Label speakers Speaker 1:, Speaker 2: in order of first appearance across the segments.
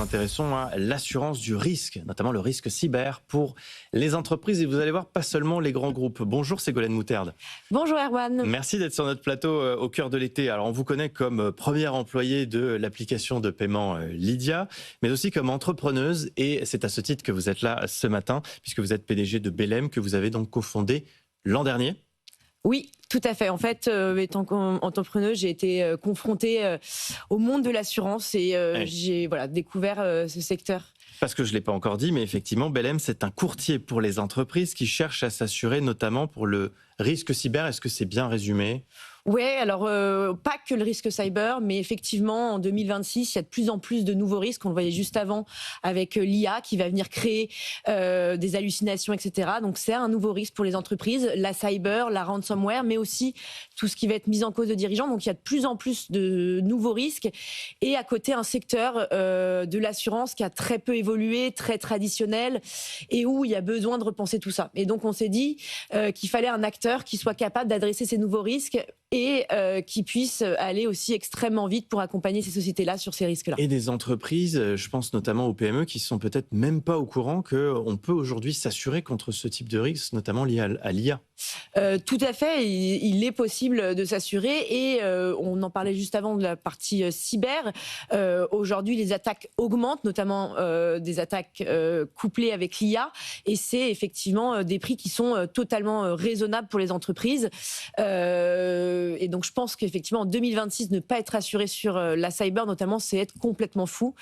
Speaker 1: Intéressons à l'assurance du risque, notamment le risque cyber pour les entreprises. Et vous allez voir, pas seulement les grands groupes. Bonjour Ségolène Moutarde.
Speaker 2: Bonjour Erwan.
Speaker 1: Merci d'être sur notre plateau au cœur de l'été. Alors on vous connaît comme première employée de l'application de paiement Lydia, mais aussi comme entrepreneuse. Et c'est à ce titre que vous êtes là ce matin, puisque vous êtes PDG de Belem, que vous avez donc cofondé l'an dernier.
Speaker 2: Oui, tout à fait. En fait, étant entrepreneuse, j'ai été confrontée au monde de l'assurance et j'ai découvert ce secteur.
Speaker 1: Parce que je ne l'ai pas encore dit, mais effectivement, Belem, c'est un courtier pour les entreprises qui cherchent à s'assurer notamment pour le risque cyber. Est-ce que c'est bien résumé ?
Speaker 2: Oui, alors pas que le risque cyber, mais effectivement, en 2026, il y a de plus en plus de nouveaux risques. On le voyait juste avant avec l'IA qui va venir créer des hallucinations, etc. Donc c'est un nouveau risque pour les entreprises, la cyber, la ransomware, mais aussi tout ce qui va être mis en cause de dirigeants. Donc il y a de plus en plus de nouveaux risques. Et à côté, un secteur de l'assurance qui a très peu évolué, très traditionnel, et où il y a besoin de repenser tout ça. Et donc on s'est dit qu'il fallait un acteur qui soit capable d'adresser ces nouveaux risques et qui puisse aller aussi extrêmement vite pour accompagner ces sociétés-là sur ces risques-là.
Speaker 1: Et des entreprises, je pense notamment aux PME, qui sont peut-être même pas au courant qu'on peut aujourd'hui s'assurer contre ce type de risque, notamment lié à l'IA.
Speaker 2: Tout à fait, il est possible de s'assurer et on en parlait juste avant de la partie cyber. Aujourd'hui, les attaques augmentent, notamment des attaques couplées avec l'IA, et c'est effectivement des prix qui sont totalement raisonnables pour les entreprises. Et donc je pense qu'effectivement en 2026, ne pas être assuré sur la cyber notamment, c'est être complètement fou.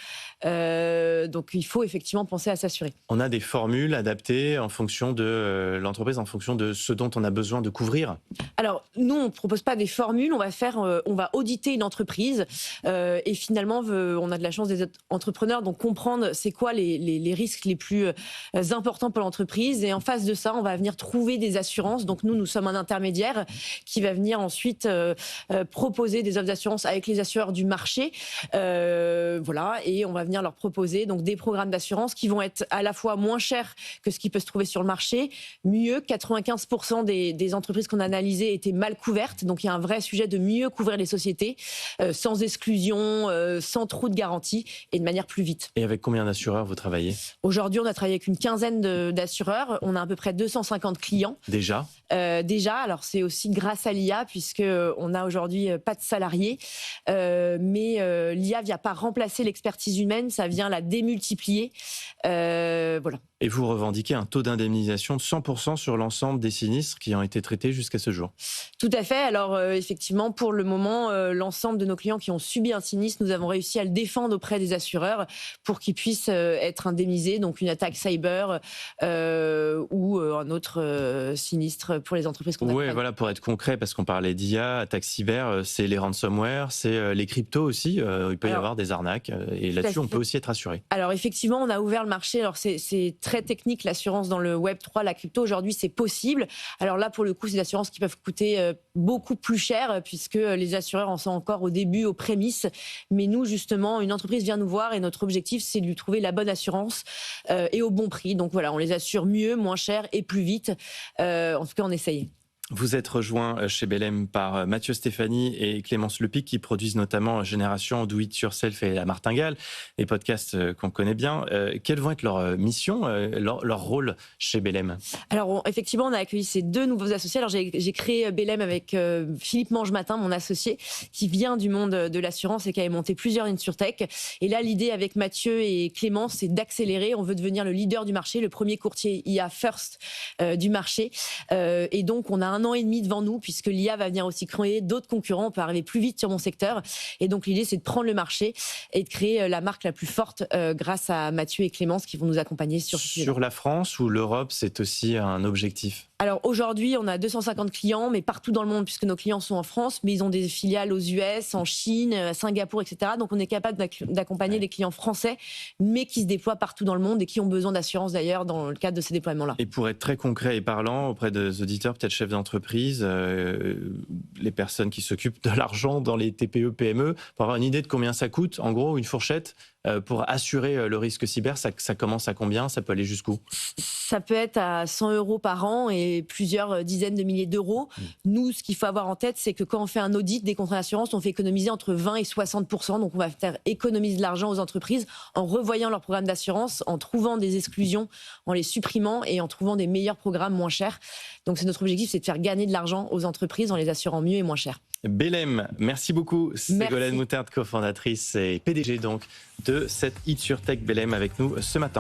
Speaker 2: Donc il faut effectivement penser à s'assurer.
Speaker 1: On a des formules adaptées en fonction de l'entreprise, en fonction de ce dont on a besoin de couvrir.
Speaker 2: Alors nous, on ne propose pas des formules, on va auditer une entreprise et finalement on a de la chance des entrepreneurs, donc comprendre c'est quoi les risques les plus importants pour l'entreprise, et en face de ça, on va venir trouver des assurances. Donc nous sommes un intermédiaire qui va venir ensuite proposer des offres d'assurance avec les assureurs du marché, et on va venir leur proposer donc des programmes d'assurance qui vont être à la fois moins chers que ce qui peut se trouver sur le marché, mieux, 95% des entreprises qu'on a analysées étaient mal couvertes, donc il y a un vrai sujet de mieux couvrir les sociétés, sans exclusion, sans trou de garantie et de manière plus vite.
Speaker 1: Et avec combien d'assureurs vous travaillez ?
Speaker 2: Aujourd'hui, on a travaillé avec une quinzaine d'assureurs, on a à peu près 250 clients.
Speaker 1: Déjà ?
Speaker 2: Déjà, alors c'est aussi grâce à l'IA, puisqu'on n'a aujourd'hui pas de salariés, mais l'IA ne vient pas remplacer l'expertise humaine, ça vient la démultiplier. Voilà.
Speaker 1: Et vous revendiquez un taux d'indemnisation de 100% sur l'ensemble des sinistres qui ont été traités jusqu'à ce jour.
Speaker 2: Tout à fait. Alors effectivement, pour le moment, l'ensemble de nos clients qui ont subi un sinistre, nous avons réussi à le défendre auprès des assureurs pour qu'ils puissent être indemnisés. Donc une attaque cyber ou un autre sinistre pour les entreprises qu'on accompagne.
Speaker 1: Oui, voilà, pour être concret, parce qu'on parlait d'IA, attaque cyber, c'est les ransomware, c'est les cryptos aussi. Il peut y avoir des arnaques et là-dessus, on peut aussi être assuré.
Speaker 2: Alors effectivement, on a ouvert le marché. Alors c'est très technique, l'assurance dans le Web 3, la crypto. Aujourd'hui, c'est possible. Alors là, pour le coup, c'est des assurances qui peuvent coûter beaucoup plus cher, puisque les assureurs en sont encore au début, aux prémices. Mais nous, justement, une entreprise vient nous voir et notre objectif, c'est de lui trouver la bonne assurance et au bon prix. Donc voilà, on les assure mieux, moins cher et plus vite. En tout cas, on essaye.
Speaker 1: Vous êtes rejoint chez Belem par Mathieu Stéphanie et Clémence Lepic, qui produisent notamment Génération, Do It Yourself et La Martingale, les podcasts qu'on connaît bien. Quelles vont être leurs missions, leur rôle chez Belem ?
Speaker 2: Alors effectivement, on a accueilli ces deux nouveaux associés. Alors j'ai créé Belem avec Philippe Mangematin, mon associé, qui vient du monde de l'assurance et qui avait monté plusieurs InsurTech. Et là, l'idée avec Mathieu et Clémence, c'est d'accélérer. On veut devenir le leader du marché, le premier courtier IA first du marché. Et donc, on a 1 an et demi devant nous, puisque l'IA va venir aussi créer d'autres concurrents. On peut arriver plus vite sur mon secteur. Et donc, l'idée, c'est de prendre le marché et de créer la marque la plus forte grâce à Mathieu et Clémence qui vont nous accompagner sur ce sujet.
Speaker 1: Sur la France ou l'Europe, c'est aussi un objectif ?
Speaker 2: Alors aujourd'hui, on a 250 clients, mais partout dans le monde, puisque nos clients sont en France, mais ils ont des filiales aux US, en Chine, à Singapour, etc. Donc on est capable d'accompagner des clients français, mais qui se déploient partout dans le monde et qui ont besoin d'assurance d'ailleurs dans le cadre de ces déploiements-là.
Speaker 1: Et pour être très concret et parlant auprès des auditeurs, peut-être chefs d'entreprise, entreprises, les personnes qui s'occupent de l'argent dans les TPE, PME, pour avoir une idée de combien ça coûte, en gros, une fourchette pour assurer le risque cyber, ça commence à combien? Ça peut aller jusqu'où?
Speaker 2: Ça peut être à 100 € par an et plusieurs dizaines de milliers d'euros. Nous, ce qu'il faut avoir en tête, c'est que quand on fait un audit des contrats d'assurance, on fait économiser entre 20 et 60%. Donc, on va faire économiser de l'argent aux entreprises en revoyant leur programme d'assurance, en trouvant des exclusions, en les supprimant et en trouvant des meilleurs programmes moins chers. Donc, c'est notre objectif, c'est de faire gagner de l'argent aux entreprises en les assurant mieux et moins cher.
Speaker 1: Belém, merci beaucoup. Ségolène
Speaker 2: Merci.
Speaker 1: Moutarde, cofondatrice et PDG donc de cette It Sur Tech Belém avec nous ce matin.